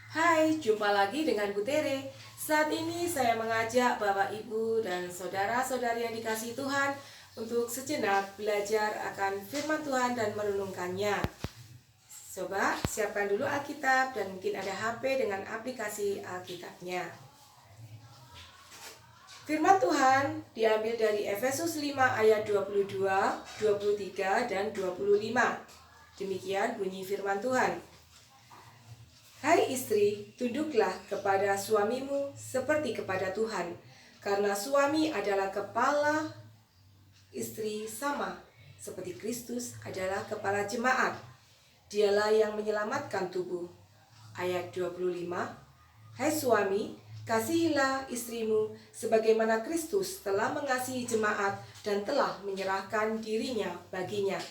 Hai, jumpa lagi dengan Bu Tere. Saat ini saya mengajak Bapak, Ibu, dan saudara-saudari yang dikasihi Tuhan untuk sejenak belajar akan firman Tuhan dan merenungkannya. Coba siapkan dulu Alkitab dan mungkin ada HP dengan aplikasi Alkitabnya. Firman Tuhan diambil dari Efesus 5 ayat 22, 23, dan 25. Demikian bunyi firman Tuhan. Hai istri, tunduklah kepada suamimu seperti kepada Tuhan, karena suami adalah kepala istri sama seperti Kristus adalah kepala jemaat. Dialah yang menyelamatkan tubuh. Ayat 25. Hai suami, kasihilah istrimu sebagaimana Kristus telah mengasihi jemaat dan telah menyerahkan dirinya baginya.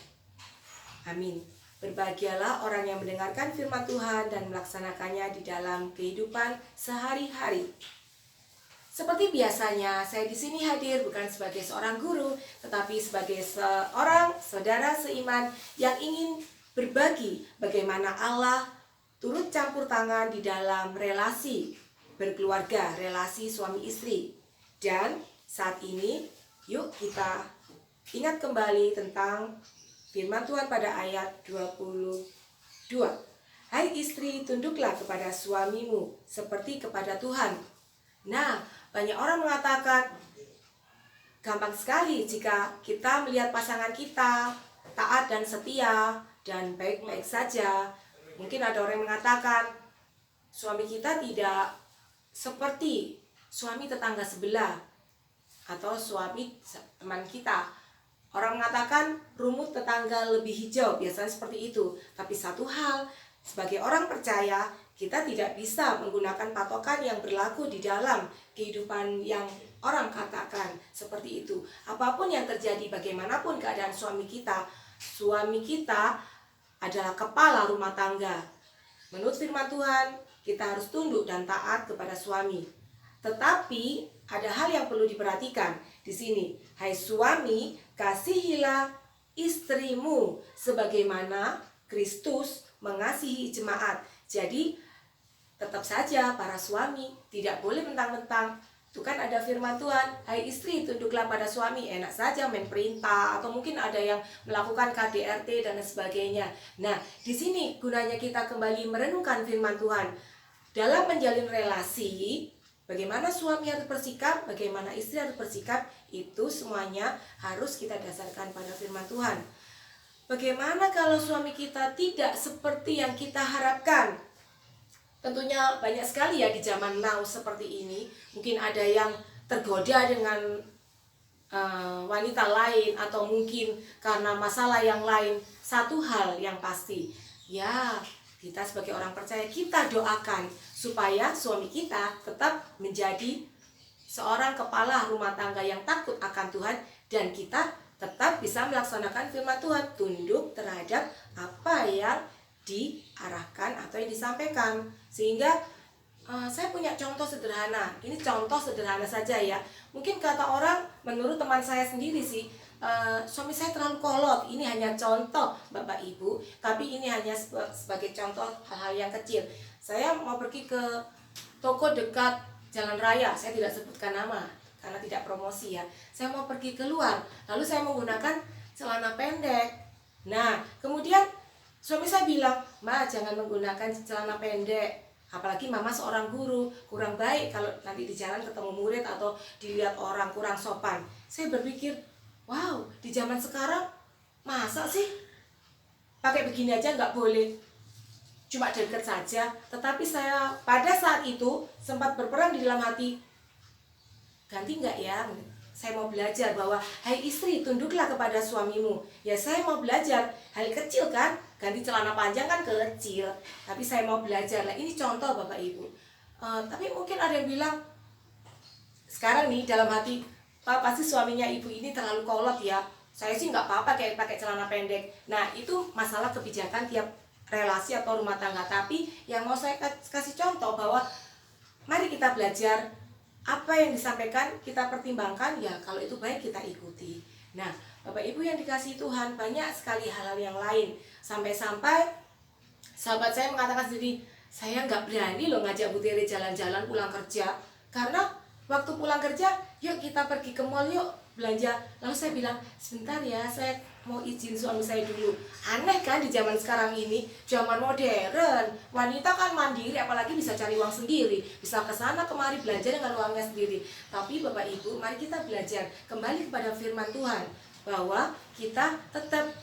Amin. Berbahagialah orang yang mendengarkan firman Tuhan dan melaksanakannya di dalam kehidupan sehari-hari. Seperti biasanya, saya di sini hadir bukan sebagai seorang guru, tetapi sebagai seorang saudara seiman yang ingin berbagi bagaimana Allah turut campur tangan di dalam relasi berkeluarga, relasi suami istri. Dan saat ini, yuk kita ingat kembali tentang firman Tuhan pada ayat 22. Hai istri, tunduklah kepada suamimu seperti kepada Tuhan. Nah, banyak orang mengatakan gampang sekali jika kita melihat pasangan kita taat dan setia dan baik-baik saja. Mungkin ada orang yang mengatakan suami kita tidak seperti suami tetangga sebelah atau suami teman kita. Orang mengatakan rumput tetangga lebih hijau, biasanya seperti itu. Tapi satu hal, sebagai orang percaya, kita tidak bisa menggunakan patokan yang berlaku di dalam kehidupan yang orang katakan seperti itu. Apapun yang terjadi, bagaimanapun keadaan suami kita adalah kepala rumah tangga. Menurut firman Tuhan, kita harus tunduk dan taat kepada suami. Tetapi ada hal yang perlu diperhatikan di sini. Hai suami, kasihilah istrimu sebagaimana Kristus mengasihi jemaat. Jadi tetap saja para suami tidak boleh mentang-mentang. Itu kan ada firman Tuhan, hai istri tunduklah pada suami. Enak saja main perintah, atau mungkin ada yang melakukan KDRT dan sebagainya. Nah, di sini gunanya kita kembali merenungkan firman Tuhan. Dalam menjalin relasi, bagaimana suami harus bersikap, bagaimana istri harus bersikap, itu semuanya harus kita dasarkan pada firman Tuhan. Bagaimana kalau suami kita tidak seperti yang kita harapkan? Tentunya banyak sekali ya di zaman now seperti ini. Mungkin ada yang tergoda dengan wanita lain, atau mungkin karena masalah yang lain. Satu hal yang pasti, ya kita sebagai orang percaya, kita doakan supaya suami kita tetap menjadi seorang kepala rumah tangga yang takut akan Tuhan, dan kita tetap bisa melaksanakan firman Tuhan, tunduk terhadap apa yang diarahkan atau yang disampaikan. Sehingga saya punya contoh sederhana. Ini contoh sederhana saja ya. Mungkin kata orang, menurut teman saya sendiri sih, suami saya terlalu kolot. Ini hanya contoh Bapak Ibu, tapi ini hanya sebagai contoh hal-hal yang kecil. Saya mau pergi ke toko dekat jalan raya, saya tidak sebutkan nama karena tidak promosi ya. Saya mau pergi keluar, lalu saya menggunakan celana pendek. Nah, kemudian suami saya bilang, "Ma, jangan menggunakan celana pendek. Apalagi mama seorang guru, kurang baik kalau nanti di jalan ketemu murid atau dilihat orang, kurang sopan." Saya berpikir, wow, di zaman sekarang masa sih pakai begini aja nggak boleh, cuma dekat saja. Tetapi saya pada saat itu sempat berperang di dalam hati, ganti nggak ya? Saya mau belajar bahwa, hai istri, tunduklah kepada suamimu. Ya saya mau belajar, hal kecil kan, ganti celana panjang kan kecil. Tapi saya mau belajar lah, ini contoh Bapak Ibu. Tapi mungkin ada yang bilang, sekarang nih dalam hati, Pak, pasti suaminya ibu ini terlalu kolot ya. Saya sih nggak apa-apa kayak pakai celana pendek. Nah itu masalah kebijakan tiap relasi atau rumah tangga. Tapi yang mau saya kasih contoh bahwa mari kita belajar, apa yang disampaikan kita pertimbangkan, ya kalau itu baik kita ikuti. Nah Bapak Ibu yang dikasihi Tuhan, banyak sekali hal-hal yang lain. Sampai-sampai sahabat saya mengatakan sendiri, saya nggak berani loh ngajak Bu Tere jalan-jalan pulang kerja. Karena waktu pulang kerja, yuk kita pergi ke mall yuk belanja. Lalu saya bilang, sebentar ya, saya mau izin suami saya dulu. Aneh kan di zaman sekarang ini, zaman modern. Wanita kan mandiri, apalagi bisa cari uang sendiri. Bisa ke sana kemari belanja dengan uangnya sendiri. Tapi Bapak Ibu, mari kita belajar kembali kepada firman Tuhan. Bahwa kita tetap,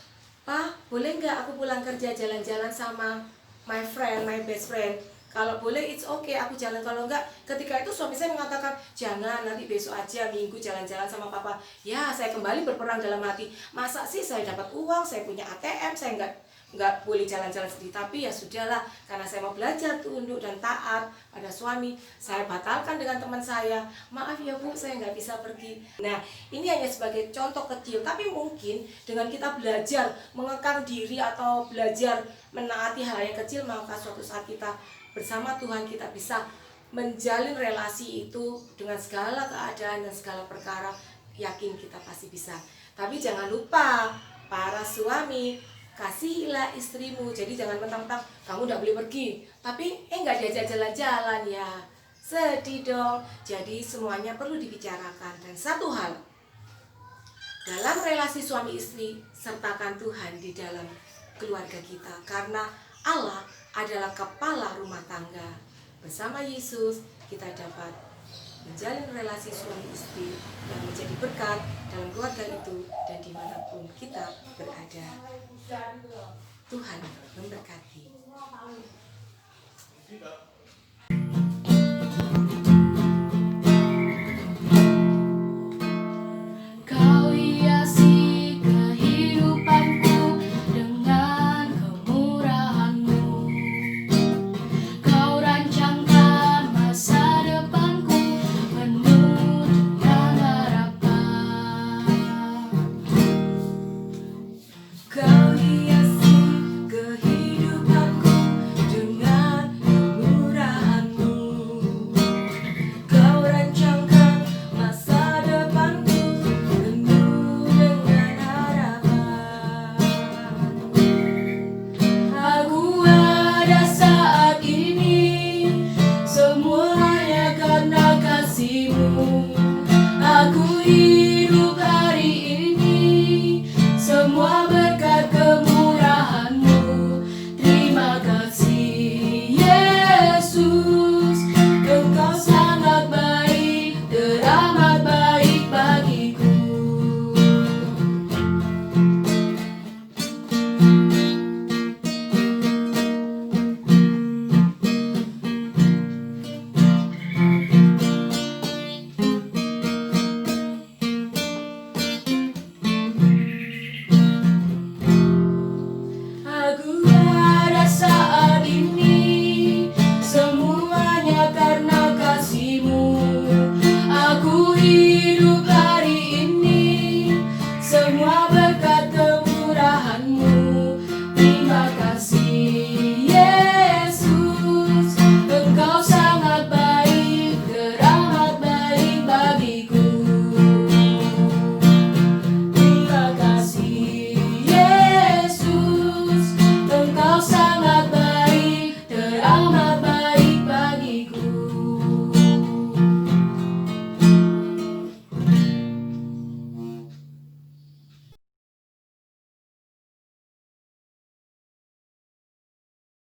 Pak, boleh nggak aku pulang kerja jalan-jalan sama my friend, my best friend? Kalau boleh, it's okay, aku jalan. Kalau enggak, ketika itu suami saya mengatakan, jangan, nanti besok aja minggu jalan-jalan sama papa. Ya, saya kembali berperang dalam hati. Masa sih saya dapat uang, saya punya ATM, saya enggak boleh jalan-jalan sendiri. Tapi ya sudahlah, karena saya mau belajar tunduk dan taat pada suami, saya batalkan dengan teman saya. Maaf ya Bu, saya nggak bisa pergi. Nah, ini hanya sebagai contoh kecil. Tapi mungkin dengan kita belajar mengekang diri atau belajar menaati hal yang kecil, maka suatu saat kita bersama Tuhan kita bisa menjalin relasi itu dengan segala keadaan dan segala perkara. Yakin kita pasti bisa. Tapi jangan lupa, para suami, kasihilah istrimu. Jadi jangan mentang-mentang kamu udah boleh pergi, tapi nggak diajak jalan-jalan ya. Sedih dong. Jadi semuanya perlu dibicarakan. Dan satu hal, dalam relasi suami istri, sertakan Tuhan di dalam keluarga kita. Karena Allah adalah kepala rumah tangga. Bersama Yesus kita dapat menjalin relasi suami istri yang menjadi berkat dalam keluarga itu dan dimanapun kita berada. Tuhan memberkati. Terima kasih Yesus.